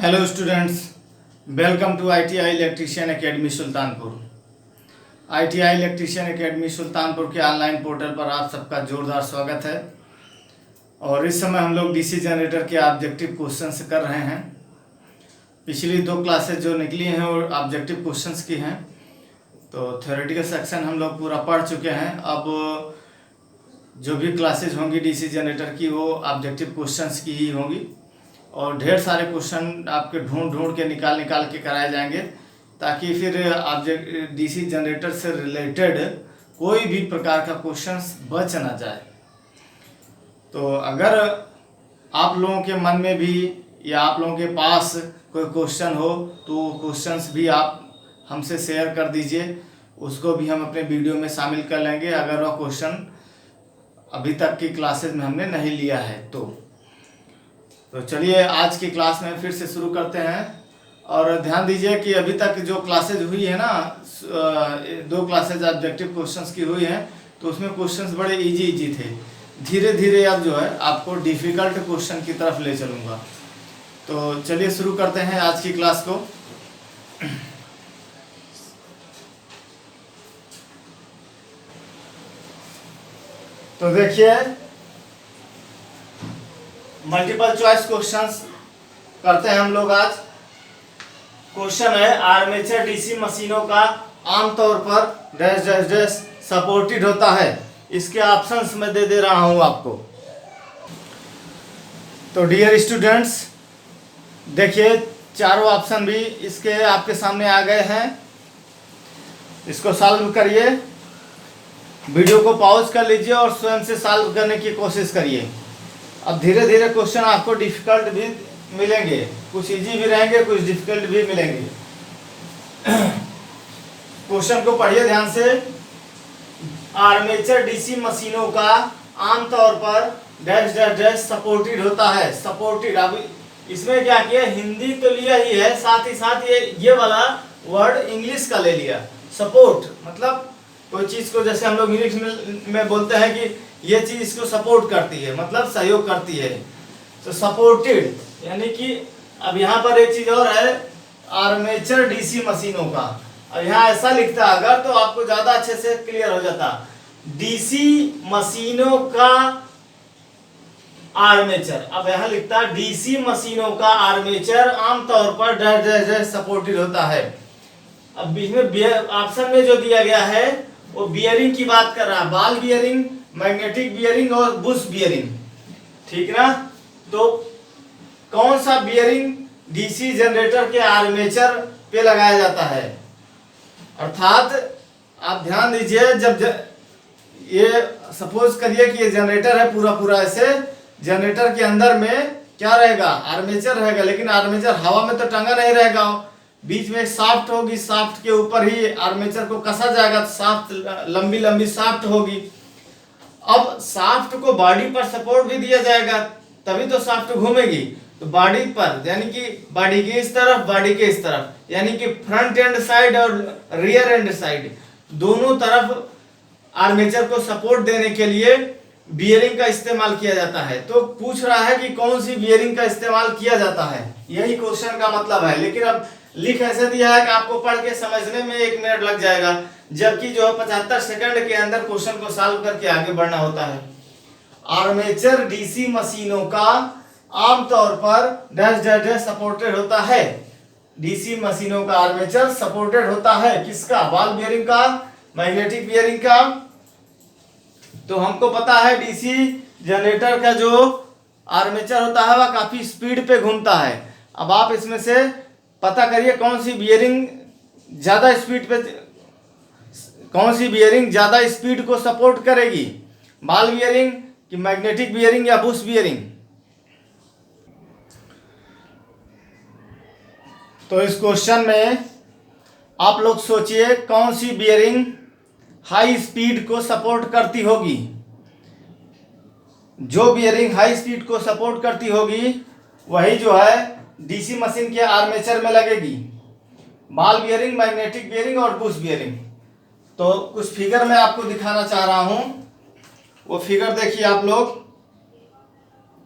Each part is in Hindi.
Hello students, welcome to ITI electrician academy Sultanpur. ITI electrician academy Sultanpur के ऑनलाइन पोर्टल पर आप सबका जोरदार स्वागत है। और इस समय हम लोग DC जनरेटर के ऑब्जेक्टिव क्वेश्चंस कर रहे हैं। पिछली 2 क्लासेस जो निकली हैं वो ऑब्जेक्टिव क्वेश्चंस की हैं, तो थ्योरेटिकल सेक्शन हम लोग पूरा पढ़ चुके हैं। अब जो भी क्लासेज होंगी DC जनरेटर की वो ऑब्जेक्टिव क्वेश्चंस की ही होंगी और ढेर सारे क्वेश्चन आपके ढूंढ के निकाल के कराए जाएंगे, ताकि फिर DC जनरेटर से रिलेटेड कोई भी प्रकार का क्वेश्चंस बच ना जाए। तो अगर आप लोगों के मन में भी या आप लोगों के पास कोई क्वेश्चन हो तो क्वेश्चंस भी आप हमसे शेयर कर दीजिए, उसको भी हम अपने वीडियो में शामिल कर लेंगे अगर वह क्वेश्चन अभी तक की क्लासेस में हमने नहीं लिया है तो चलिए आज की क्लास में फिर से शुरू करते हैं। और ध्यान दीजिए कि अभी तक जो क्लासेज हुई है ना, 2 क्लासेज ऑब्जेक्टिव क्वेश्चंस की हुई हैं, तो उसमें क्वेश्चंस बड़े इजी थे। धीरे धीरे अब जो है आपको डिफ़िकल्ट क्वेश्चन की तरफ ले चलूँगा। तो चलिए शुरू करते हैं आज की क्लास को। तो देखिए, मल्टीपल चॉइस क्वेश्चंस करते हैं हम लोग आज। क्वेश्चन है, आर्मेचर DC मशीनों का आमतौर पर डैश डैश डैश सपोर्टेड होता है। इसके ऑप्शंस में दे रहा हूं आपको। तो डियर स्टूडेंट्स, देखिए चारों ऑप्शन भी इसके आपके सामने आ गए हैं। इसको सॉल्व करिए, वीडियो को पॉज कर लीजिए और स्वयं से सॉल्व करने की कोशिश करिए। अब धीरे धीरे क्वेश्चन आपको डिफिकल्ट भी मिलेंगे, कुछ इजी भी रहेंगे, कुछ डिफिकल्ट भी मिलेंगे। क्वेश्चन को पढ़िए ध्यान से। आर्मेचर DC मशीनों का आमतौर पर डैश डैश डैश सपोर्टेड होता है। सपोर्टेड, अब इसमें क्या किया, हिंदी तो लिया ही है, साथ ही साथ ये वाला वर्ड इंग्लिश का ले लिया। सपोर्ट मतलब कोई चीज को, जैसे हम लोग इंग्लिश में बोलते हैं कि ये चीज इसको सपोर्ट करती है, मतलब सहयोग करती है। तो सपोर्टेड यानी कि अब यहाँ पर एक चीज और है, आर्मेचर DC मशीनों का। अब यहाँ ऐसा लिखता अगर तो आपको ज्यादा अच्छे से क्लियर हो जाता। DC मशीनों का आर्मेचर, अब यहाँ लिखता DC मशीनों का आर्मेचर आमतौर पर डैश डैश डैश सपोर्टेड होता है। अब इसमें ऑप्शन में जो दिया गया है वो बियरिंग की बात कर रहा है, बॉल बियरिंग, मैग्नेटिक बियरिंग और बुश बियरिंग, ठीक ना। तो कौन सा बियरिंग DC जनरेटर के आर्मेचर पे लगाया जाता है? अर्थात आप ध्यान दीजिए, जब ये सपोज करिए कि ये जनरेटर है पूरा ऐसे, जनरेटर के अंदर में क्या रहेगा, आर्मेचर रहेगा, लेकिन आर्मेचर हवा में तो टंगा नहीं रहेगा, बीच में एक शाफ्ट होगी, शाफ्ट के ऊपर ही आर्मेचर को कसा जाएगा, तो शाफ्ट लंबी शाफ्ट होगी। अब शाफ्ट को बॉडी पर सपोर्ट भी दिया जाएगा, तभी तो शाफ्ट घूमेगी। तो बॉडी पर यानी कि बॉडी के इस तरफ, बॉडी के इस तरफ, यानी कि फ्रंट एंड साइड और रियर एंड साइड दोनों तरफ आर्मेचर को सपोर्ट देने के लिए बियरिंग का इस्तेमाल किया जाता है। तो पूछ रहा है कि कौन सी बियरिंग का इस्तेमाल किया जाता है, यही क्वेश्चन का मतलब है। लेकिन अब लिख ऐसे दिया है कि आपको पढ़ के समझने में 1 मिनट लग जाएगा, जबकि जो 75 सेकंड के अंदर क्वेश्चन को सॉल्व करके आगे बढ़ना होता है। आर्मेचर DC मशीनों का आमतौर पर डैश डैश डैश सपोर्टेड होता है। DC मशीनों का आर्मेचर सपोर्टेड होता है, किसका, बॉल बियरिंग का, मैग्नेटिक बियरिंग का। तो हमको पता है DC जनरेटर का जो आर्मेचर होता है वह काफी स्पीड पे घूमता है। अब आप इसमें से पता करिए कौन सी बियरिंग ज्यादा स्पीड पे, कौन सी बियरिंग ज्यादा स्पीड को सपोर्ट करेगी, बॉल बियरिंग कि मैग्नेटिक बियरिंग या बुश बियरिंग। तो इस क्वेश्चन में आप लोग सोचिए कौन सी बियरिंग हाई स्पीड को सपोर्ट करती होगी। जो बियरिंग हाई स्पीड को सपोर्ट करती होगी वही जो है DC मशीन के आर्मेचर में लगेगी, बॉल बियरिंग, मैग्नेटिक बियरिंग और बुश बियरिंग। तो कुछ फिगर मैं आपको दिखाना चाह रहा हूं, वो फिगर देखिए आप लोग।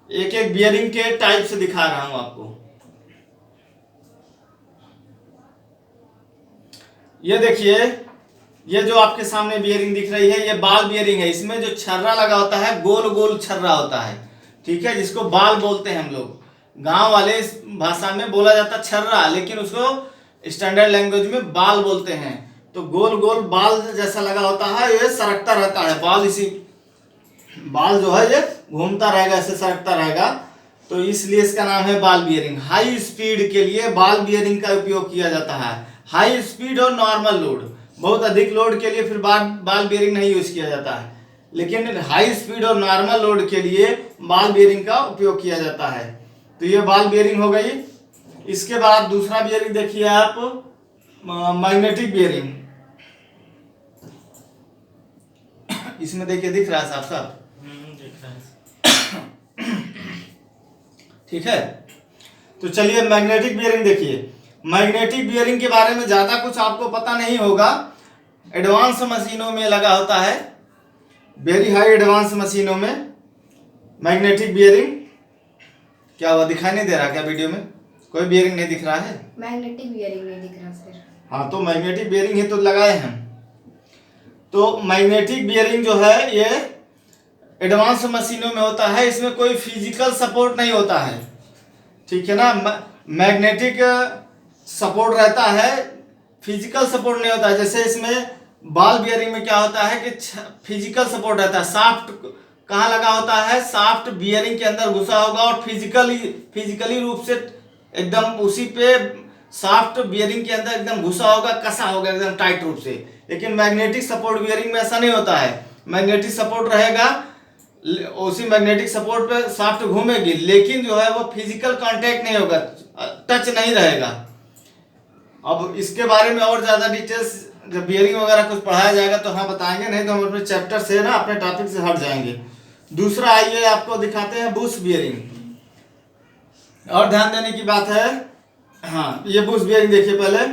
एक एक बियरिंग के टाइप से दिखा रहा हूं आपको। ये देखिए, ये जो आपके सामने बियरिंग दिख रही है, ये बाल बियरिंग है। इसमें जो छर्रा लगा होता है, गोल गोल छर्रा होता है, ठीक है, जिसको बाल बोलते हैं हम लोग। गांव वाले इस भाषा में बोला जाता छर्रा, लेकिन उसको स्टैंडर्ड लैंग्वेज में बाल बोलते हैं। तो गोल गोल बाल जैसा लगा होता है, ये सरकता रहता है बाल, इसी बाल जो है ये घूमता रहेगा, ऐसे सरकता रहेगा, तो इसलिए इसका नाम है बाल बियरिंग। हाई स्पीड के लिए बाल बियरिंग का उपयोग किया जाता है। हाई स्पीड और नॉर्मल लोड, बहुत अधिक लोड के लिए फिर बाल बियरिंग नहीं यूज किया जाता है, लेकिन हाई स्पीड और नॉर्मल लोड के लिए बाल बियरिंग का उपयोग किया जाता है। तो ये बाल बियरिंग हो गई। इसके बाद दूसरा बियरिंग देखिए आप, मैग्नेटिक बियरिंग। इसमें देखिए, दिख रहा है साफ साफ, दिख रहा है। ठीक है। तो चलिए मैग्नेटिक बियरिंग देखिए। मैग्नेटिक बियरिंग के बारे में ज्यादा कुछ आपको पता नहीं होगा, एडवांस मशीनों में लगा होता है, वेरी हाई एडवांस मशीनों में मैग्नेटिक बियरिंग। क्या हुआ, दिखाई नहीं दे रहा क्या वीडियो में? कोई बियरिंग नहीं दिख रहा है? मैग्नेटिक बियरिंग नहीं दिख रहा सर। हाँ, तो मैग्नेटिक बियरिंग ही तो लगाए हैं। तो मैग्नेटिक बियरिंग जो है ये एडवांस मशीनों में होता है, इसमें कोई फिजिकल सपोर्ट नहीं होता है, ठीक है ना। मैग्नेटिक सपोर्ट रहता है, फिजिकल सपोर्ट नहीं होता है। जैसे इसमें बॉल बियरिंग में क्या होता है कि फिजिकल सपोर्ट रहता है, शाफ्ट कहाँ लगा होता है, शाफ्ट बियरिंग के अंदर घुसा होगा और फिजिकली रूप से एकदम उसी पे शाफ्ट बियरिंग के अंदर एकदम घुसा होगा, कसा होगा एकदम टाइट रूप से। लेकिन मैग्नेटिक सपोर्ट बियरिंग में ऐसा नहीं होता है। मैग्नेटिक सपोर्ट रहेगा, उसी मैग्नेटिक सपोर्ट पे शाफ्ट घूमेगी, लेकिन जो है वो फिजिकल कांटेक्ट नहीं होगा, टच नहीं रहेगा। अब इसके बारे में और ज्यादा डिटेल्स जब बियरिंग वगैरह कुछ पढ़ाया जाएगा तो हाँ बताएंगे, नहीं तो हम अपने चैप्टर से ना, अपने टॉपिक से हट जाएंगे। दूसरा आइए आपको दिखाते हैं बुश बियरिंग। और ध्यान देने की बात है, हाँ ये बुश बियरिंग देखिए। पहले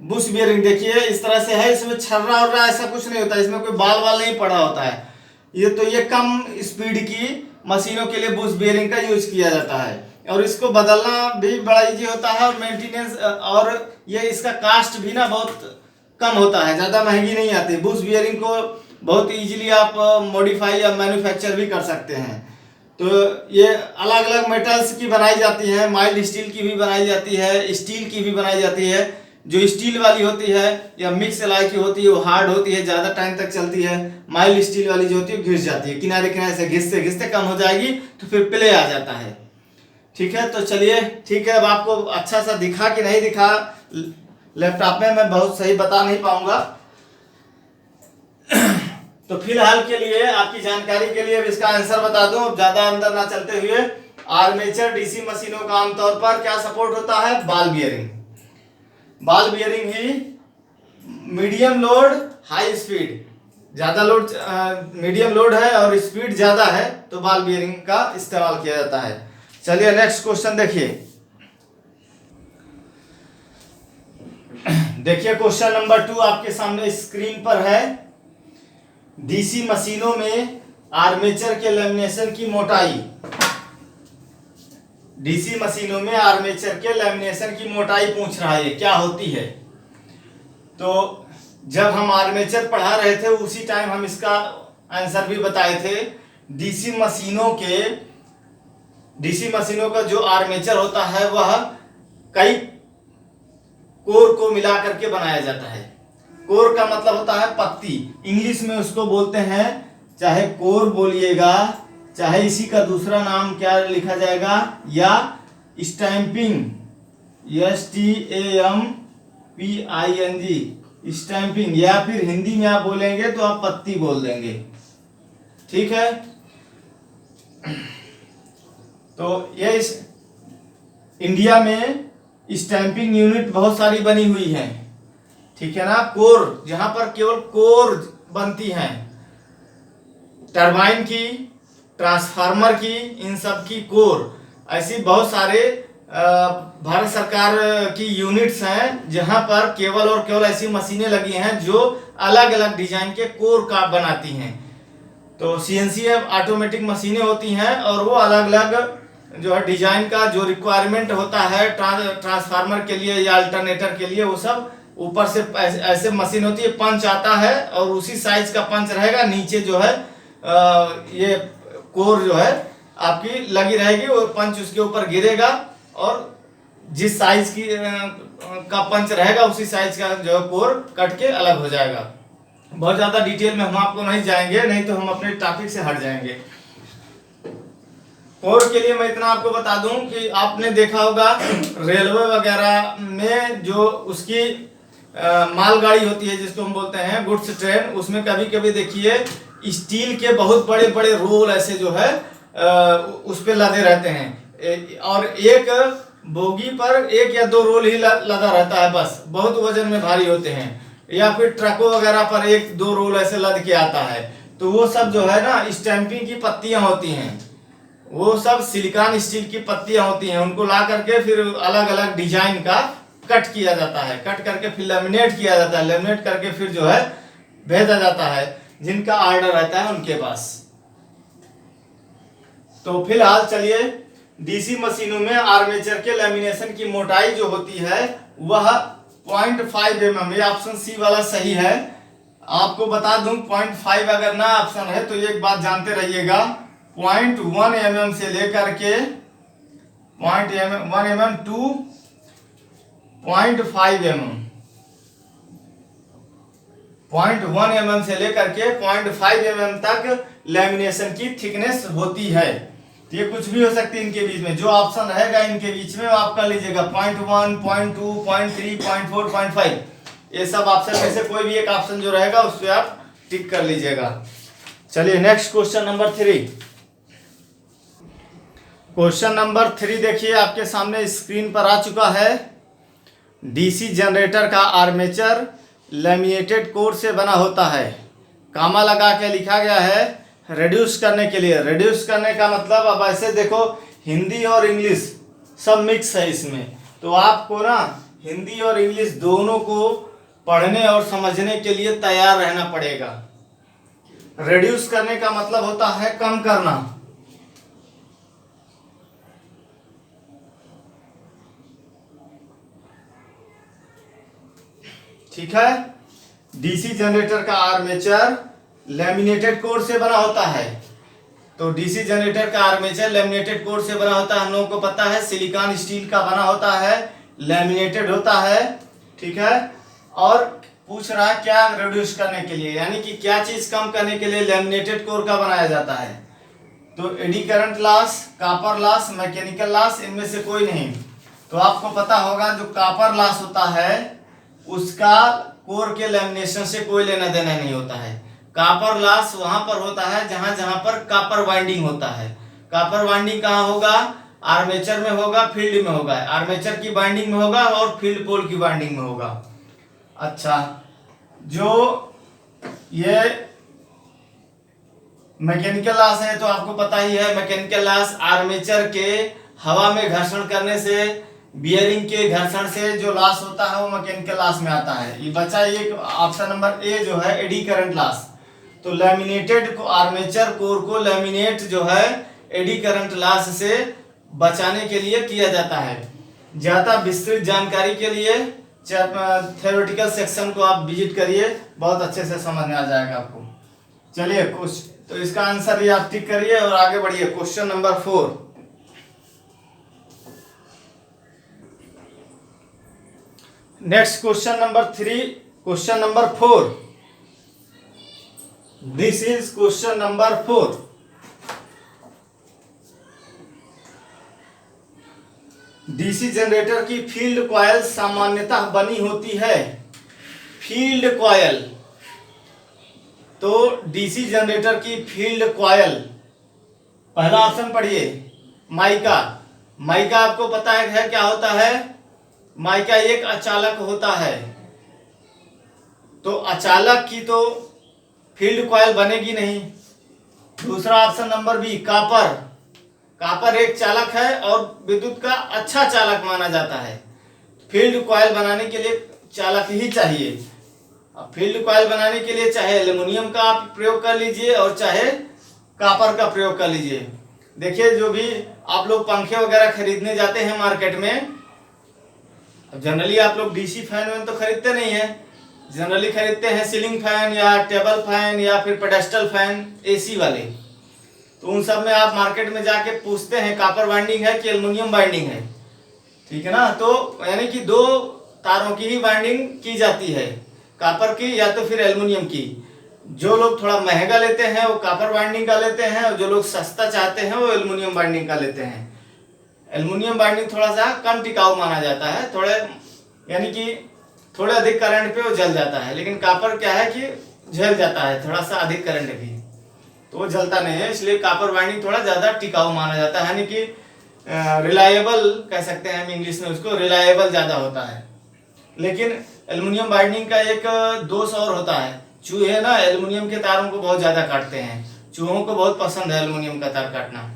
बुश बियरिंग देखिए, इस तरह से है, इसमें छर्रा और ऐसा कुछ नहीं होता, इसमें कोई बाल वाल नहीं पड़ा होता है। ये कम स्पीड की मशीनों के लिए बुश बियरिंग का यूज किया जाता है, और इसको बदलना भी बड़ा इजी होता है, और मेंटेनेंस, और ये इसका कास्ट भी ना बहुत कम होता है, ज़्यादा महंगी नहीं आती। बुश बियरिंग को बहुत इजीली आप मॉडिफाई या मैन्युफैक्चर भी कर सकते हैं। तो ये अलग अलग मेटल्स की बनाई जाती है, माइल्ड स्टील की भी बनाई जाती है, स्टील की भी बनाई जाती है। जो स्टील वाली होती है या मिक्स एलॉय की होती है वो हार्ड होती है, ज़्यादा टाइम तक चलती है। माइल्ड स्टील वाली जो होती है घिस जाती है, किनारे किनारे से घिसते घिसते कम हो जाएगी, तो फिर प्ले आ जाता है, ठीक है। तो चलिए ठीक है, अब आपको अच्छा सा दिखा कि नहीं दिखा लैपटॉप में, मैं बहुत सही बता नहीं पाऊंगा। तो फिलहाल के लिए आपकी जानकारी के लिए इसका आंसर बता दूं, ज्यादा अंदर ना चलते हुए। आर्मेचर डीसी मशीनों का आमतौर पर क्या सपोर्ट होता है, बॉल बियरिंग। बॉल बियरिंग ही मीडियम लोड हाई स्पीड, ज्यादा लोड, मीडियम लोड है और स्पीड ज्यादा है, तो बॉल बियरिंग का इस्तेमाल किया जाता है। चलिए नेक्स्ट क्वेश्चन देखिए। देखिए क्वेश्चन नंबर 2 आपके सामने स्क्रीन पर है। डीसी मशीनों में आर्मेचर के लैमिनेशन की मोटाई, डीसी मशीनों में आर्मेचर के लैमिनेशन की मोटाई पूछ रहा है, क्या होती है। तो जब हम आर्मेचर पढ़ा रहे थे उसी टाइम हम इसका आंसर भी बताए थे। डीसी मशीनों का जो आर्मेचर होता है वह कई कोर को मिला करके बनाया जाता है। कोर का मतलब होता है पत्ती, इंग्लिश में उसको बोलते हैं, चाहे कोर बोलिएगा, चाहे इसी का दूसरा नाम क्या लिखा जाएगा, या स्टैंपिंग, STAMPING, स्टैंपिंग, या फिर हिंदी में आप बोलेंगे तो आप पत्ती बोल देंगे, ठीक है। तो ये इस इंडिया में स्टैंपिंग यूनिट बहुत सारी बनी हुई हैं, ठीक है ना। कोर, जहां पर केवल कोर बनती हैं, टरबाइन की, ट्रांसफार्मर की, इन सब की कोर, ऐसी बहुत सारे भारत सरकार की यूनिट्स हैं जहां पर केवल और केवल ऐसी मशीनें लगी हैं जो अलग अलग डिजाइन के कोर का बनाती हैं। तो CNC ऑटोमेटिक मशीनें होती हैं और वो अलग अलग जो है डिजाइन का जो रिक्वायरमेंट होता है ट्रांसफार्मर के लिए या अल्टरनेटर के लिए, वो सब ऊपर से ऐसे मशीन होती है, पंच आता है और उसी साइज का पंच रहेगा। नीचे जो है ये कोर जो है आपकी लगी रहेगी, वो पंच उसके ऊपर गिरेगा और जिस साइज की का पंच रहेगा उसी साइज का जो है कोर कट के अलग हो जाएगा। बहुत ज्यादा डिटेल में हम आपको नहीं जाएंगे, नहीं तो हम अपने टॉपिक से हट जाएंगे। कोर के लिए मैं इतना आपको बता दूं कि आपने देखा होगा रेलवे वगैरह में जो उसकी मालगाड़ी होती है जिसको हम बोलते हैं गुड्स ट्रेन, उसमें कभी कभी देखिए स्टील के बहुत बड़े बड़े रोल ऐसे जो है उस पे लदे रहते हैं और एक बोगी पर 1 या 2 रोल ही लदा रहता है, बस बहुत वजन में भारी होते हैं। या फिर ट्रकों वगैरह पर 1-2 रोल ऐसे लद के आता है। तो वो सब जो है ना स्टैंपिंग की पत्तियां होती हैं, वो सब सिलिकॉन स्टील की पत्तियां होती हैं, उनको ला करके फिर अलग अलग डिजाइन का कट किया जाता है, कट करके फिर लेमिनेट किया जाता है, लेमिनेट करके फिर जो है भेजा जाता है जिनका ऑर्डर रहता है उनके पास। तो फिलहाल चलिए डीसी मशीनों में आर्मेचर के लेमिनेशन की मोटाई जो होती है वह 0.5 mm, ये ऑप्शन सी वाला सही है। आपको बता दूं 0.5 अगर ना ऑप्शन है तो एक बात जानते रहिएगा, 0.1 mm से लेकर के 0.1 mm टू 0.5 mm, 0.1 mm से लेकर के 0.5 mm तक लेमिनेशन की थिकनेस होती है। ये कुछ भी हो सकती है इनके बीच में, जो ऑप्शन रहेगा इनके बीच में आप कर लीजिएगा 0.1, 0.2, 0.3, 0.4, 0.5, ये सब ऑप्शन में से कोई भी एक ऑप्शन जो रहेगा उस पर आप टिक कर लीजिएगा। चलिए next question number 3। Question number 3 देखिए आपके सामने स्क्रीन पर आ चुका है। डीसी जनरेटर का आर्मेचर लेमिनेटेड कोर से बना होता है, कामा लगा के लिखा गया है रिड्यूस करने के लिए। रिड्यूस करने का मतलब अब ऐसे देखो हिंदी और इंग्लिश सब मिक्स है इसमें, तो आपको ना हिंदी और इंग्लिश दोनों को पढ़ने और समझने के लिए तैयार रहना पड़ेगा। रिड्यूस करने का मतलब होता है कम करना, ठीक है। डीसी जनरेटर का आर्मेचर लेमिनेटेड कोर से बना होता है, तो डीसी जनरेटर का आर्मेचर लेमिनेटेड कोर से बना होता है। हम लोगों को पता है सिलिकॉन स्टील का बना होता है, लेमिनेटेड होता है, ठीक है। और पूछ रहा है क्या रिड्यूस करने के लिए, यानी कि क्या चीज कम करने के लिए लेमिनेटेड कोर का बनाया जाता है। तो eddy current loss, copper loss, mechanical loss, इनमें से कोई नहीं। तो आपको पता होगा जो कापर लॉस होता है उसका कोर के लेमिनेशन से कोई लेना देना नहीं होता है। कापर लॉस वहां पर होता है जहां जहां पर कापर वाइंडिंग होता है। कापर वाइंडिंग कहाँ होगा, आर्मेचर में होगा, फील्ड में होगा। आर्मेचर की वाइंडिंग में होगा और फील्ड पोल की वाइंडिंग में होगा। अच्छा, जो ये मैकेनिकल लॉस है तो आपको पता ही है, मैकेनिकल लॉस आर्मेचर के हवा में घर्षण करने से, बियरिंग के घर्षण से जो लॉस होता है वो मैकेनिकल लॉस में आता है। ये बचा एक ऑप्शन नंबर ए जो है एडी करंट लॉस। तो लेमिनेटेड को आर्मेचर कोर को लेमिनेट जो है एडी करंट लॉस से बचाने के लिए किया जाता है। ज्यादा विस्तृत जानकारी के लिए थ्योरेटिकल सेक्शन को आप विजिट करिए, बहुत अच्छे से समझ में आ जाएगा आपको। चलिए कुछ तो इसका आंसर ये आप टिक करिए और आगे बढ़िए। Question number 4। Next question number 3, question number 4। This is question number 4। DC generator की फील्ड कॉयल सामान्यतः बनी होती है। फील्ड कॉयल, तो डीसी जनरेटर की फील्ड कॉयल, पहला ऑप्शन पढ़िए माइका। माइका आपको पता है क्या होता है, माइका एक अचालक होता है। तो अचालक की तो फील्ड कॉयल बनेगी नहीं। दूसरा option number B copper. Copper एक चालक है और विद्युत का अच्छा चालक माना जाता है। फील्ड कॉयल बनाने के लिए चालक ही चाहिए। अब फील्ड कॉयल बनाने के लिए चाहे एल्युमिनियम का आप प्रयोग कर लीजिए और चाहे कापर का प्रयोग कर लीजिए। देखिए जो भी आप लोग पंखे वगैरह खरीदने जाते हैं मार्केट में, जनरली आप लोग डीसी फैन वैन तो खरीदते नहीं है, जनरली खरीदते हैं सीलिंग फैन या टेबल फैन या फिर पेडेस्टल फैन एसी वाले। तो उन सब में आप मार्केट में जाके पूछते हैं कॉपर बाइंडिंग है कि एल्युमिनियम बाइंडिंग है, ठीक है ना। तो यानी कि दो तारों की ही बाइंडिंग की जाती है, कॉपर की या तो फिर एल्युमिनियम की। जो लोग थोड़ा महंगा लेते हैं वो कॉपर बाइंडिंग का लेते हैं, और जो लोग सस्ता चाहते हैं वो एल्युमिनियम बाइंडिंग का लेते हैं। एल्युमिनियम बाइंडिंग थोड़ा सा कम टिकाऊ माना जाता है, थोड़े यानी कि थोड़े अधिक करंट पे वो जल जाता है, लेकिन कॉपर क्या है कि जल जाता है थोड़ा सा अधिक करंट भी, तो वो जलता नहीं है, इसलिए कॉपर बाइंडिंग थोड़ा ज्यादा टिकाऊ माना जाता है, यानी कि रिलायबल कह सकते हैं हम इंग्लिश में उसको, रिलायबल ज्यादा होता है। लेकिन एल्युमिनियम बाइंडिंग का एक दोष और होता है, चूहे ना एल्युमिनियम के तारों को बहुत ज्यादा काटते हैं, चूहों को बहुत पसंद है एल्युमिनियम का तार काटना।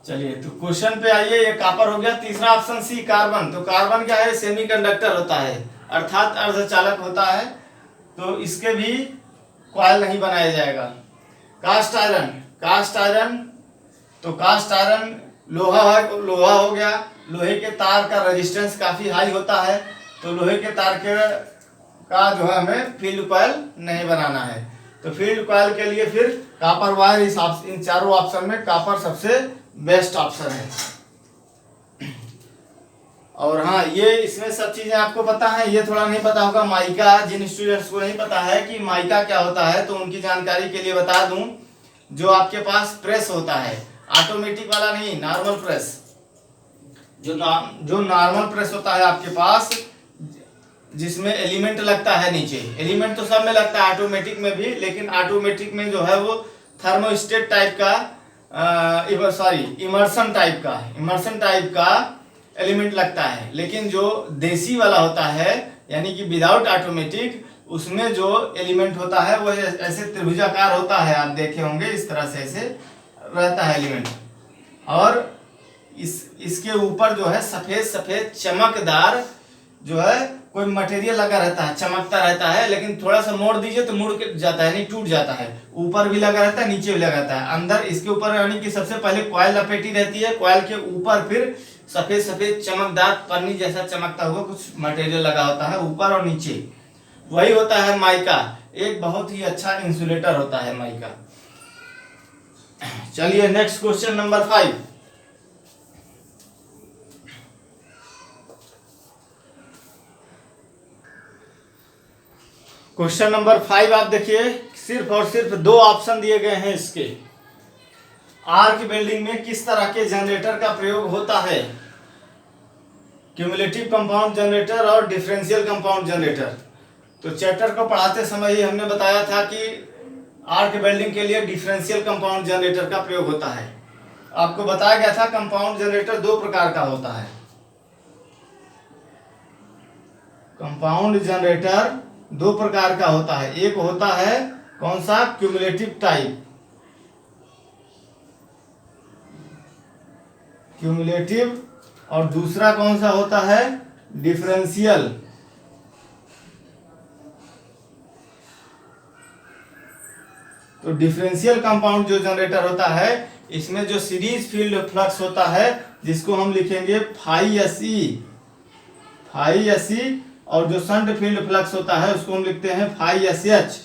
चलिए तो क्वेश्चन पे आइए, ये कॉपर हो गया। तीसरा ऑप्शन सी कार्बन। तो कार्बन क्या है, सेमीकंडक्टर होता है अर्थात अर्धचालक होता है, तो इसके भी कॉइल नहीं बनाया जाएगा। कास्ट आयरन, कास्ट आयरन, तो कास्ट आयरन लोहा है, लोहा हो गया, लोहे के तार का रेजिस्टेंस काफी हाई होता है, तो लोहे के तार के का जो है हमें फील्ड कॉइल नहीं बनाना है। तो फील्ड कॉइल के लिए फिर कॉपर वायर, इन चारों ऑप्शन में कॉपर सबसे बेस्ट ऑप्शन है। और हाँ, ये इसमें सब चीजें आपको पता है, ये थोड़ा नहीं पता होगा माइका, जिन स्टूडेंट्स को नहीं पता है कि माइका क्या होता है, तो उनकी जानकारी के लिए बता दूं, जो आपके पास प्रेस होता है, ऑटोमेटिक वाला नहीं, नॉर्मल प्रेस, जो नॉर्मल प्रेस होता है आपके पास, जिसमें एलिमेंट लगता है नीचे, एलिमेंट तो सब में लगता है ऑटोमेटिक में भी, लेकिन ऑटोमेटिक में जो है वो थर्मोस्टेट टाइप का इमर्सन टाइप का एलिमेंट लगता है। लेकिन जो देसी वाला होता है यानी कि विदाउट ऑटोमेटिक, उसमें जो एलिमेंट होता है वो ऐसे त्रिभुजाकार होता है, आप देखे होंगे इस तरह से ऐसे रहता है एलिमेंट, और इसके ऊपर जो है सफेद सफेद चमकदार जो है कोई मटेरियल लगा रहता है, चमकता रहता है, लेकिन थोड़ा सा मोड़ दीजिए तो मुड़ के जाता है, नहीं टूट जाता है, ऊपर भी लगा रहता है नीचे भी लगा रहता है। अंदर इसके ऊपर यानी कि सबसे पहले कॉइल लपेटी रहती है, कॉइल के ऊपर फिर सफेद सफेद चमकदार पन्नी जैसा चमकता हुआ कुछ मटेरियल लगा होता है ऊपर और नीचे, वही होता है माइका। एक बहुत ही अच्छा इंसुलेटर होता है माइका। चलिए next question number 5। Question number 5 आप देखिए, सिर्फ और सिर्फ दो ऑप्शन दिए गए हैं इसके। आर्क वेल्डिंग में किस तरह के जनरेटर का प्रयोग होता है? क्यूमुलेटिव कंपाउंड जनरेटर और डिफरेंशियल कंपाउंड जनरेटर। तो चैप्टर को पढ़ाते समय ही हमने बताया था कि आर्क वेल्डिंग के लिए डिफरेंशियल कंपाउंड जनरेटर का प्रयोग होता है। आपको बताया गया था कंपाउंड जनरेटर दो प्रकार का होता है। कंपाउंड जनरेटर दो प्रकार का होता है, एक होता है कौन सा, क्यूमुलेटिव टाइप, क्यूमुलेटिव, और दूसरा कौन सा होता है, डिफरेंशियल। तो डिफरेंशियल कंपाउंड जो जनरेटर होता है, इसमें जो सीरीज फील्ड फ्लक्स होता है जिसको हम लिखेंगे फाई एसई, और जो शंट फील्ड फ्लक्स होता है उसको हम लिखते हैं फाई एसएच।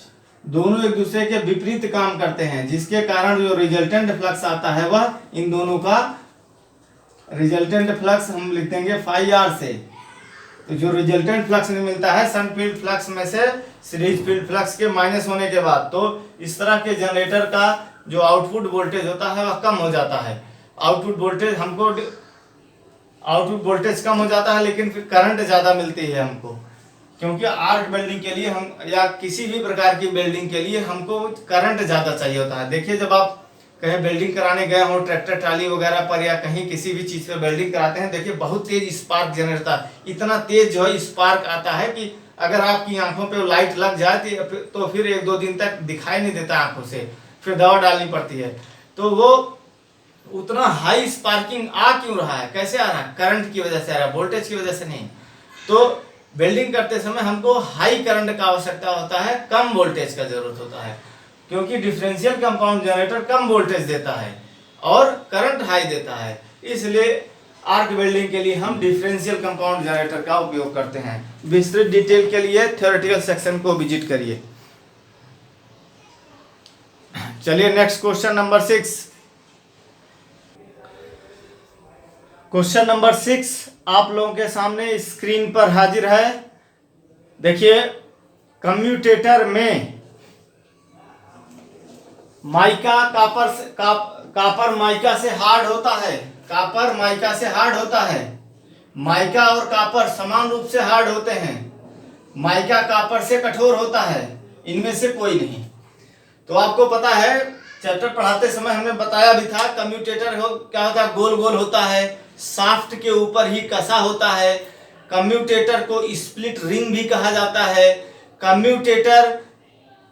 दोनों एक दूसरे के विपरीत काम करते हैं, जिसके कारण जो रिजल्टेंट फ्लक्स आता है वह इन दोनों का रिजल्टेंट फ्लक्स हम लिख देंगे फाई आर से। तो जो रिजल्टेंट फ्लक्स मिलता है शंट फील्ड फ्लक्स में से सीरीज फील्ड फ्लक्स के माइनस होने के बाद, तो इस तरह के जनरेटर का जो आउटपुट वोल्टेज होता है वह कम हो जाता है। आउटपुट वोल्टेज कम हो जाता है, लेकिन फिर करंट ज्यादा मिलती है हमको, क्योंकि आर्क वेल्डिंग के लिए हम या किसी भी प्रकार की वेल्डिंग के लिए हमको करंट ज्यादा चाहिए होता है। देखिए जब आप कहीं वेल्डिंग कराने गए हो ट्रैक्टर ट्राली वगैरह पर या कहीं किसी भी चीज पे वेल्डिंग कराते हैं, देखिए बहुत तेज स्पार्क जनरेट होता है, इतना तेज जो है स्पार्क आता है कि अगर आपकी आंखों पे लाइट लग जाए तो फिर 1-2 दिन तक दिखाई नहीं देता आंखों से, फिर दवा डालनी पड़ती है। तो वो उतना हाई स्पार्किंग आ क्यों रहा है, कैसे आ रहा है, करंट की वजह से आ रहा है, वोल्टेज की वजह से नहीं। तो वेल्डिंग करते समय हमको हाई करंट का आवश्यकता होता है, कम वोल्टेज का जरूरत होता है। क्योंकि डिफरेंशियल कंपाउंड जनरेटर कम वोल्टेज देता है और करंट हाई देता है, इसलिए आर्क वेल्डिंग के लिए हम डिफरेंशियल कंपाउंड जनरेटर का उपयोग करते हैं। विस्तृत डिटेल के लिए थ्योरेटिकल सेक्शन को विजिट करिए। चलिए next question number 6। Question number 6 आप लोगों के सामने स्क्रीन पर हाजिर है। देखिए, कम्यूटेटर में माइका कापर माइका से हार्ड होता है। कापर माइका से हार्ड होता है। माइका और कापर समान रूप से हार्ड होते हैं। माइका कापर से कठोर होता है। इनमें से कोई नहीं। तो आपको पता है, चैप्टर पढ़ाते समय हमने बताया भी था, कम्यूटेटर क्या होता है, गोल गोल होता है, शाफ्ट के ऊपर ही कसा होता है। कम्यूटेटर को स्प्लिट रिंग भी कहा जाता है। कम्यूटेटर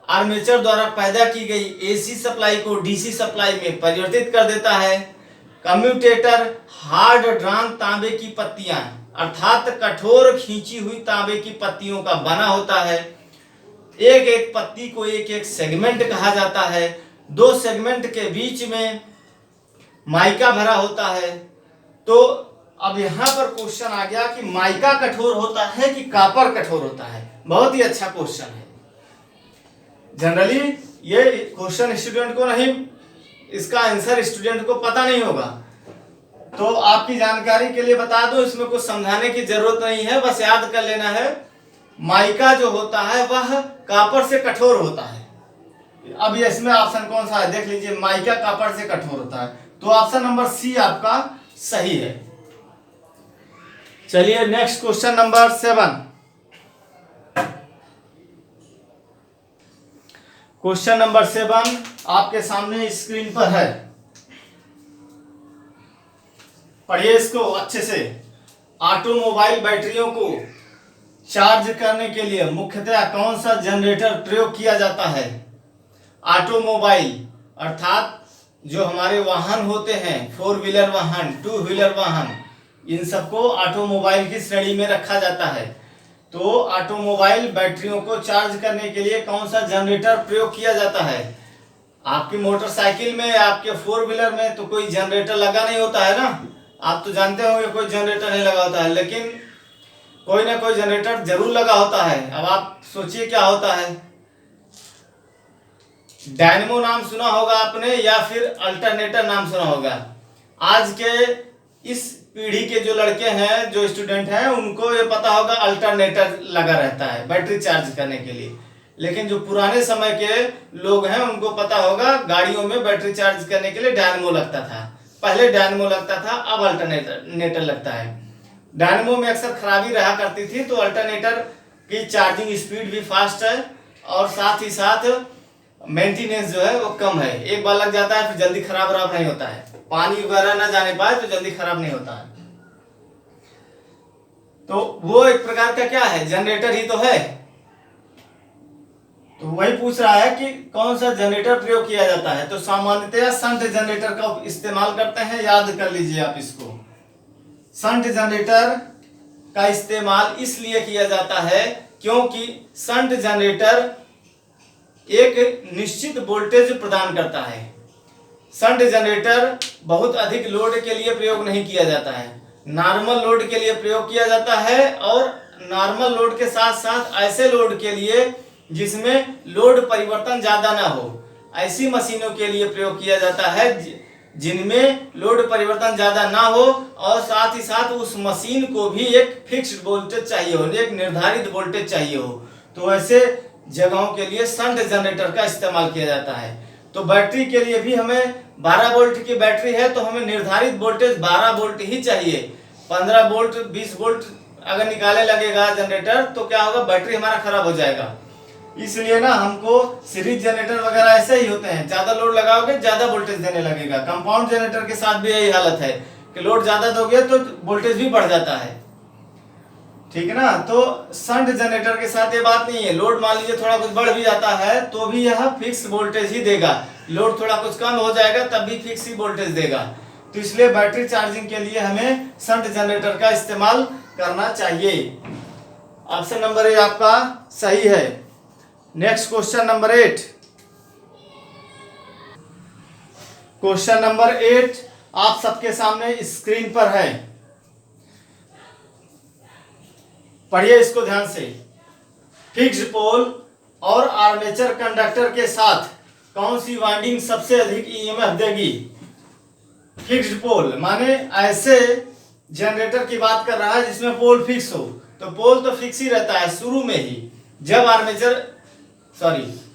आर्मेचर द्वारा पैदा की गई एसी सप्लाई को डीसी सप्लाई में परिवर्तित कर देता है। कम्यूटेटर हार्ड ड्रान तांबे की पत्तियां अर्थात कठोर खींची हुई तांबे की पत्तियों का बना होता है। एक एक पत्ती को एक एक सेगमेंट कहा जाता है। दो सेगमेंट के बीच में माइका भरा होता है। तो अब यहां पर क्वेश्चन आ गया कि माइका कठोर होता है कि कापर कठोर होता है। बहुत ही अच्छा क्वेश्चन है। जनरली ये क्वेश्चन स्टूडेंट को नहीं, इसका आंसर स्टूडेंट को पता नहीं होगा। तो आपकी जानकारी के लिए बता दो, इसमें कुछ समझाने की जरूरत नहीं है, बस याद कर लेना है माइका जो होता है वह कापर से कठोर होता है। अब ये इसमें ऑप्शन कौन सा है देख लीजिए, माइका कापर से कठोर होता है, तो ऑप्शन नंबर सी आपका सही है। चलिए next question number 7। Question number 7 आपके सामने स्क्रीन पर है, पढ़िए इसको अच्छे से। ऑटोमोबाइल बैटरियों को चार्ज करने के लिए मुख्यतः कौन सा जनरेटर प्रयोग किया जाता है? ऑटोमोबाइल अर्थात जो हमारे वाहन होते हैं, 4 व्हीलर वाहन, 2 व्हीलर वाहन, इन सबको ऑटोमोबाइल की श्रेणी में रखा जाता है। तो ऑटोमोबाइल बैटरियों को चार्ज करने के लिए कौन सा जनरेटर प्रयोग किया जाता है? आपकी मोटरसाइकिल में, आपके 4 व्हीलर में तो कोई जनरेटर लगा नहीं होता है ना, आप तो जानते होंगे कोई जनरेटर नहीं लगा होता है, लेकिन कोई ना कोई जनरेटर जरूर लगा होता है। अब आप सोचिए क्या होता है। डायनेमो नाम सुना होगा आपने या फिर अल्टरनेटर नाम सुना होगा। आज के इस पीढ़ी के जो लड़के हैं, जो स्टूडेंट हैं, उनको ये पता होगा अल्टरनेटर लगा रहता है बैटरी चार्ज करने के लिए। लेकिन जो पुराने समय के लोग हैं उनको पता होगा गाड़ियों में बैटरी चार्ज करने के लिए डायनेमो लगता था। पहले डायनेमो लगता था, अब अल्टरनेटर लगता है। डायनेमो में अक्सर खराबी रहा करती थी, तो अल्टरनेटर की चार्जिंग स्पीड भी फास्ट है और साथ ही साथ मेंटेनेंस जो है वो कम है। एक बार लग जाता है फिर जल्दी खराब नहीं होता है, पानी वगैरह ना जाने पाए तो जल्दी खराब नहीं होता है। तो वो एक प्रकार का क्या है, जनरेटर ही तो है। तो वही पूछ रहा है कि कौन सा जनरेटर प्रयोग किया जाता है। तो सामान्यतया शंट जनरेटर का इस्तेमाल करते हैं, याद कर लीजिए आप इसको। शंट जनरेटर का इस्तेमाल इसलिए किया जाता है क्योंकि शंट जनरेटर एक निश्चित वोल्टेज प्रदान करता है। शंट जनरेटर बहुत अधिक लोड के लिए प्रयोग नहीं किया जाता है, नॉर्मल लोड के लिए प्रयोग किया जाता है, और नॉर्मल लोड के साथ साथ ऐसे लोड के लिए जिसमें लोड परिवर्तन ज्यादा ना हो, ऐसी मशीनों के लिए प्रयोग किया जाता है जिनमें लोड परिवर्तन ज्यादा ना हो, और साथ ही साथ उस मशीन को भी एक फिक्स्ड वोल्टेज चाहिए हो, एक निर्धारित वोल्टेज चाहिए हो। तो ऐसे जगहों के लिए शंट जनरेटर का इस्तेमाल किया जाता है। तो बैटरी के लिए भी हमें 12 वोल्ट की बैटरी है तो हमें निर्धारित वोल्टेज 12 वोल्ट ही चाहिए। 15 वोल्ट 20 वोल्ट अगर निकाले लगेगा जनरेटर तो क्या होगा, बैटरी हमारा खराब हो जाएगा। इसलिए ना हमको सीरीज जनरेटर वगैरह ऐसे ही होते हैं, ज्यादा लोड लगाओगे ज्यादा वोल्टेज देने लगेगा। कंपाउंड जनरेटर के साथ भी यही हालत है कि लोड ज्यादा दोगे तो वोल्टेज भी बढ़ जाता है, ठीक है ना। तो शंट जनरेटर के साथ ये बात नहीं है, लोड मान लीजिए थोड़ा कुछ बढ़ भी जाता है तो भी यह फिक्स वोल्टेज ही देगा, लोड थोड़ा कुछ कम हो जाएगा तब भी फिक्स ही वोल्टेज देगा। तो इसलिए बैटरी चार्जिंग के लिए हमें शंट जनरेटर का इस्तेमाल करना चाहिए। ऑप्शन नंबर ए आपका सही है। Next question number 8। Question number 8 आप सबके सामने स्क्रीन पर है, पढ़िए इसको ध्यान से। फिक्स्ड पोल और आर्मेचर कंडक्टर के साथ कौन सी वाइंडिंग सबसे अधिक ईएमएफ देगी? फिक्स्ड पोल माने ऐसे जनरेटर की बात कर रहा है जिसमें पोल फिक्स हो। तो पोल तो फिक्स ही रहता है शुरू में ही,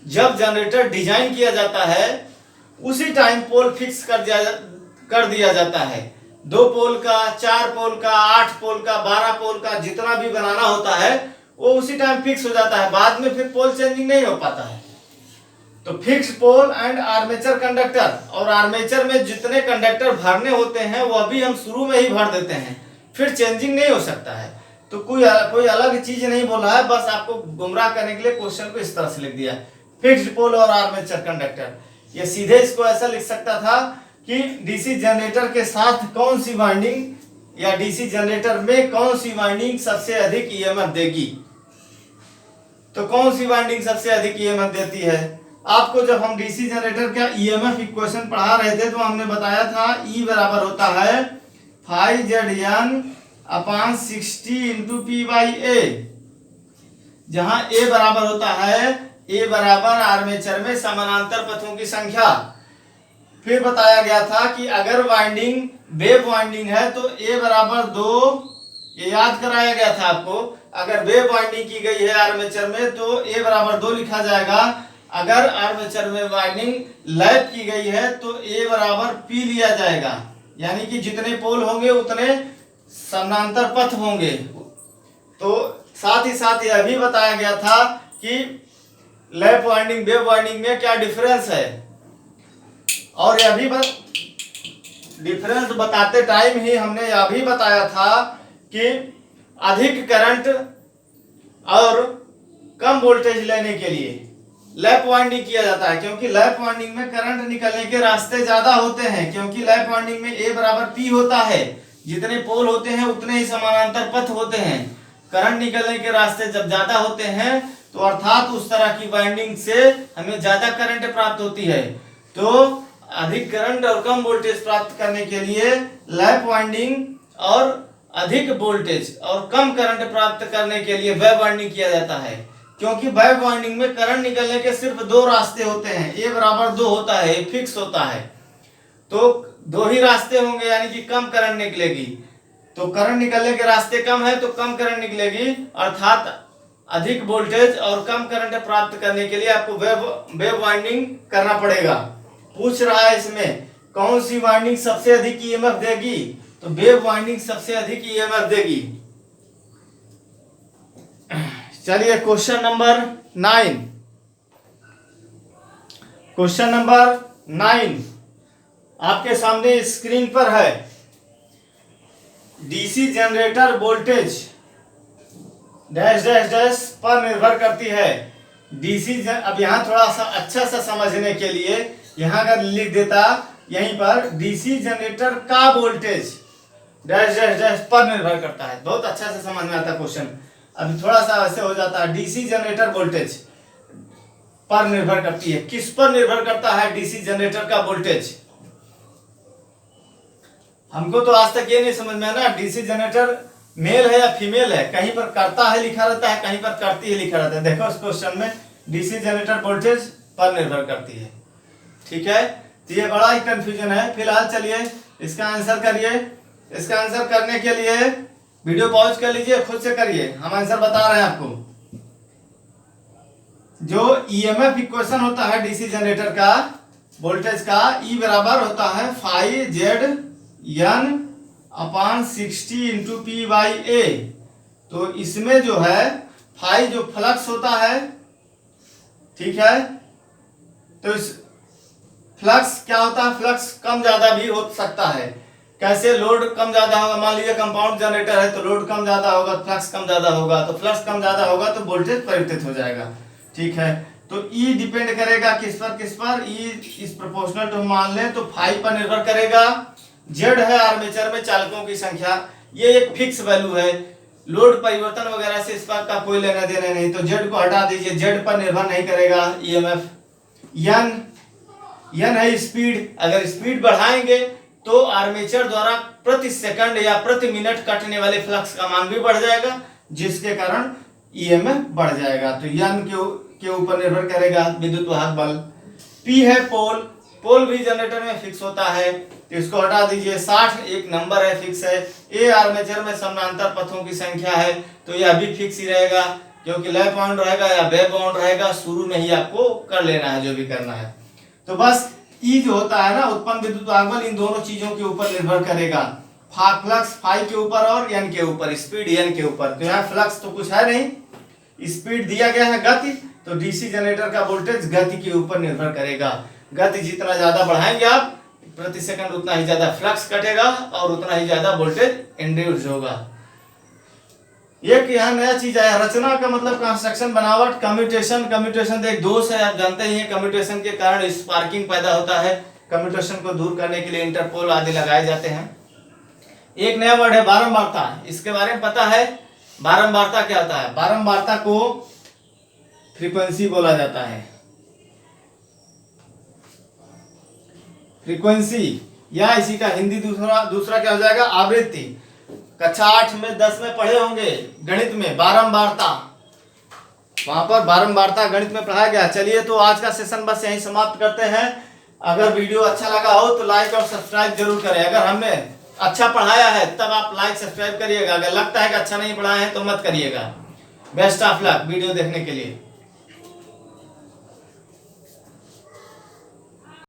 जब जनरेटर डिजाइन किया जाता है उसी टाइम पोल फिक्स कर दिया जाता है। 2 पोल का, 4 पोल का, 8 पोल का, 12 पोल का, जितना भी बनाना होता है वो उसी टाइम फिक्स हो जाता है, बाद में फिर पोल चेंजिंग नहीं हो पाता है। तो fixed pole and armature conductor, और आर्मेचर में जितने कंडक्टर भरने होते हैं वो अभी हम शुरू में ही भर देते हैं, फिर चेंजिंग नहीं हो सकता है। तो कोई अलग चीज नहीं बोला है, बस आपको गुमराह करने के लिए क्वेश्चन को इस तरह से लिख दिया, फिक्स्ड पोल और आर्मेचर कंडक्टर। ये सीधे इसको ऐसा लिख सकता था कि डीसी जनरेटर के साथ कौन सी वाइंडिंग या डीसी जनरेटर में कौन सी वाइंडिंग सबसे अधिक ईएमएफ देगी। तो कौन सी वाइंडिंग सबसे अधिक ईएमएफ देती है? आपको जब हम डीसी जनरेटर का ईएमएफ इक्वेशन पढ़ा रहे थे तो हमने बताया था E बराबर होता है फाई ZN अपान 60 इंटू P/A, जहां A बराबर होता है A बराबर आर्मेचर में समानांतर पथों की संख्या। फिर बताया गया था कि अगर वाइंडिंग वेव वाइंडिंग है तो A बराबर 2, ये याद कराया गया था आपको। अगर वेव वाइंडिंग की गई है आर्मेचर में तो A बराबर 2 लिखा जाएगा। अगर आर्मेचर में वाइंडिंग लैप की गई है तो A बराबर P लिया जाएगा, यानी कि जितने पोल होंगे उतने समानांतर पथ होंगे। तो साथ ही साथ यह भी बताया गया था कि लैप वाइंडिंग वेव वाइंडिंग में क्या डिफरेंस है, और यह भी डिफरेंस बताते टाइम ही हमने यह भी बताया था कि अधिक करंट और कम वोल्टेज लेने के लिए लैप वाइंडिंग किया जाता है, क्योंकि लैप वाइंडिंग में करंट निकलने के रास्ते ज्यादा होते हैं, क्योंकि लैप वाइंडिंग में A बराबर P होता है, जितने पोल होते हैं उतने ही समानांतर पथ होते हैं। करंट निकलने के रास्ते जब ज्यादा होते हैं तो अर्थात उस तरह की वाइंडिंग से हमें ज्यादा करंट प्राप्त होती है। तो अधिक करंट और कम वोल्टेज प्राप्त करने के लिए लैप वाइंडिंग और अधिक वोल्टेज और कम करंट प्राप्त करने के लिए वेव वाइंडिंग किया जाता है, क्योंकि वेव वाइंडिंग में करंट निकलने के सिर्फ 2 रास्ते होते हैं। A बराबर 2 होता है, फिक्स होता है, तो 2 ही रास्ते होंगे, यानी कि कम करंट निकलेगी। तो करंट निकलने के रास्ते कम है तो कम करंट निकलेगी, अर्थात अधिक वोल्टेज और कम करंट प्राप्त करने के लिए आपको वेव वाइंडिंग करना पड़ेगा। पूछ रहा है इसमें कौन सी वाइंडिंग सबसे अधिक ईएमएफ देगी, तो वेव वाइंडिंग सबसे अधिक ईएमएफ देगी। चलिए क्वेश्चन नंबर 9। क्वेश्चन नंबर 9 आपके सामने स्क्रीन पर है। DC generator voltage dash dash dash पर निर्भर करती है। डीसी अब यहाँ थोड़ा सा अच्छा सा समझने के लिए यहाँ अगर लिख देता यहीं पर डीसी जनरेटर का वोल्टेज डैश डैश डैश पर निर्भर करता है, बहुत अच्छा से समझ में आता क्वेश्चन। अभी थोड़ा सा वैसे हो जाता है, डीसी जनरेटर वोल्टेज पर निर्भर करती है। किस पर निर्भर करता है डीसी जनरेटर का वोल्टेज? हमको तो आज तक ये नहीं समझ में आना डीसी जनरेटर मेल है या फीमेल है। कहीं पर करता है लिखा रहता है, कहीं पर करती है लिखा रहता है। देखो इस क्वेश्चन में डीसी जनरेटर वोल्टेज पर निर्भर करती है, ठीक है। तो ये बड़ा ही कंफ्यूजन है। फिलहाल चलिए इसका आंसर करिए। इसका आंसर करने के लिए वीडियो पॉज कर लीजिए, खुद से करिए, हम आंसर बता रहे हैं आपको। जो ईएमएफ इक्वेशन होता है डीसी जनरेटर का वोल्टेज का, ई बराबर होता है फाई जेड एन अपान 60 इंटू P/A। तो इसमें जो है फाई जो फ्लक्स होता है, ठीक है, तो इस फ्लक्स क्या होता है, फ्लक्स कम ज्यादा भी हो सकता है। कैसे? लोड कम ज्यादा होगा, मान लीजिए कंपाउंड जनरेटर है तो लोड कम ज्यादा होगा, फ्लक्स कम ज्यादा होगा, तो फ्लक्स कम ज्यादा होगा तो वोल्टेज परिवर्तित हो जाएगा, ठीक है। तो ई डिपेंड करेगा किस पर? ई इस प्रोपोर्शनल टू मान ले तो फाई पर निर्भर करेगा। जेड है आर्मेचर में चालकों की संख्या, ये एक फिक्स वैल्यू है, लोड परिवर्तन वगैरह से इस बात का कोई लेना देना नहीं, तो जेड को हटा दीजिए, जेड पर निर्भर नहीं करेगा ईएमएफ। एन n है स्पीड, अगर स्पीड बढ़ाएंगे तो आर्मेचर द्वारा प्रति सेकंड या प्रति मिनट कटने वाले फ्लक्स का मान भी बढ़ जाएगा, जिसके कारण ईएमएफ बढ़ जाएगा। तो n के ऊपर निर्भर करेगा विद्युत वाहक बल। P है पोल, पोल भी जनरेटर में फिक्स होता है, तो इसको हटा दीजिए। 60 एक नंबर है, फिक्स है। A आर्मेचर में समानांतर पथों की संख्या है, तो यह भी फिक्स ही रहेगा, क्योंकि लय पॉइंट रहेगा या वे पॉइंट रहेगा, शुरू में ही आपको कर लेना है जो भी करना है। तो बस E जो होता है ना, उत्पन्न विद्युत वाहक बल इन दोनों चीजों के ऊपर निर्भर करेगा, फ्लक्स फाई के ऊपर और n के ऊपर, स्पीड n के ऊपर। तो यहाँ फ्लक्स तो कुछ है नहीं, स्पीड दिया गया है गति, तो डीसी जनरेटर का वोल्टेज गति के ऊपर निर्भर करेगा। गति जितना ज्यादा बढ़ाएंगे आप प्रति सेकंड, उतना ही ज्यादा फ्लक्स कटेगा और उतना ही ज्यादा वोल्टेज इंड्यूस होगा। एक यहाँ नया चीज आया, रचना का मतलब कंस्ट्रक्शन, बनावट, कम्यूटेशन। कम्यूटेशन एक दोष है, आप जानते ही हैं, कम्यूटेशन के कारण स्पार्किंग पैदा होता है। कम्यूटेशन को दूर करने के लिए इंटरपोल आदि लगाए जाते हैं। एक नया वर्ड है बारंबारता, इसके बारे में पता है? बारंबारता क्या होता है? बारंबारता को फ्रीक्वेंसी बोला जाता है। फ्रीक्वेंसी या इसी का हिंदी दूसरा क्या हो जाएगा? आवृत्ति। कक्षा 8 में 10 में पढ़े होंगे गणित में बारंबारता, वहां पर बारंबारता गणित में पढ़ाया गया। चलिए तो आज का सेशन बस यहीं समाप्त करते हैं। अगर वीडियो अच्छा लगा हो तो लाइक और सब्सक्राइब जरूर करें। अगर हमने अच्छा पढ़ाया है तब आप लाइक सब्सक्राइब करिएगा, अगर लगता है कि अच्छा नहीं पढ़ाया है तो मत करिएगा। बेस्ट ऑफ लक वीडियो देखने के लिए।